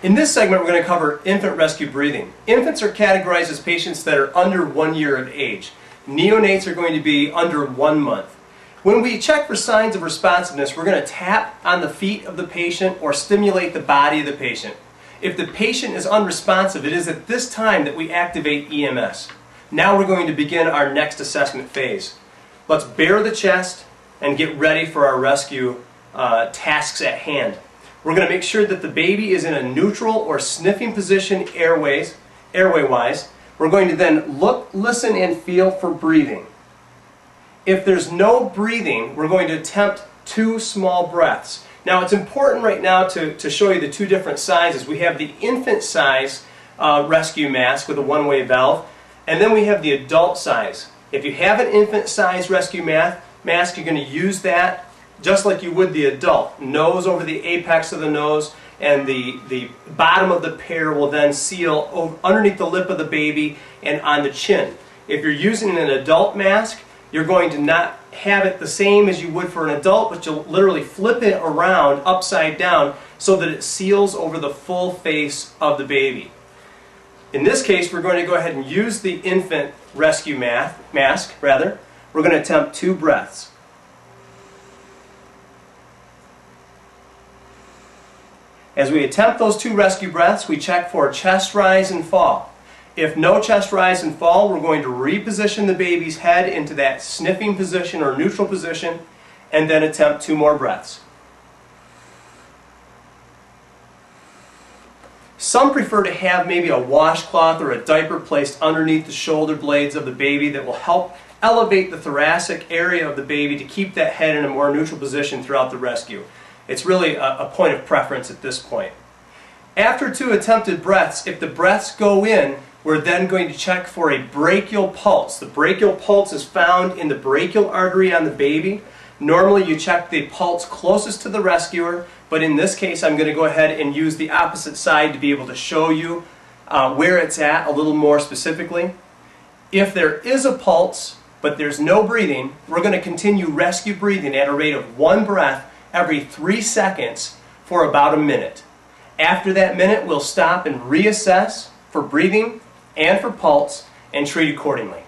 In this segment, we're going to cover infant rescue breathing. Infants are categorized as patients that are under 1 year of age. Neonates are going to be under 1 month. When we check for signs of responsiveness, we're going to tap on the feet of the patient or stimulate the body of the patient. If the patient is unresponsive, it is at this time that we activate EMS. Now we're going to begin our next assessment phase. Let's bare the chest and get ready for our rescue tasks at hand. We're going to make sure that the baby is in a neutral or sniffing position airway-wise. We're going to then look, listen, and feel for breathing. If there's no breathing, we're going to attempt 2 small breaths. Now it's important right now to show you the 2 different sizes. We have the infant size rescue mask with a one-way valve, and then we have the adult size. If you have an infant size rescue mask, you're going to use that just like you would the adult. Nose over the apex of the nose, and the bottom of the pear will then seal underneath the lip of the baby and on the chin. If you're using an adult mask, you're going to not have it the same as you would for an adult, but you'll literally flip it around upside down so that it seals over the full face of the baby. In this case, we're going to go ahead and use the infant rescue mask. We're going to attempt 2 breaths. As we attempt those 2 rescue breaths, we check for chest rise and fall. If no chest rise and fall, we're going to reposition the baby's head into that sniffing position or neutral position, and then attempt 2 more breaths. Some prefer to have maybe a washcloth or a diaper placed underneath the shoulder blades of the baby that will help elevate the thoracic area of the baby to keep that head in a more neutral position throughout the rescue. It's really a point of preference at this point. After 2 attempted breaths, if the breaths go in, we're then going to check for a brachial pulse. The brachial pulse is found in the brachial artery on the baby. Normally you check the pulse closest to the rescuer, but in this case I'm going to go ahead and use the opposite side to be able to show you where it's at a little more specifically. If there is a pulse, but there's no breathing, we're going to continue rescue breathing at a rate of 1 breath every 3 seconds for about a minute. After that minute, we'll stop and reassess for breathing and for pulse and treat accordingly.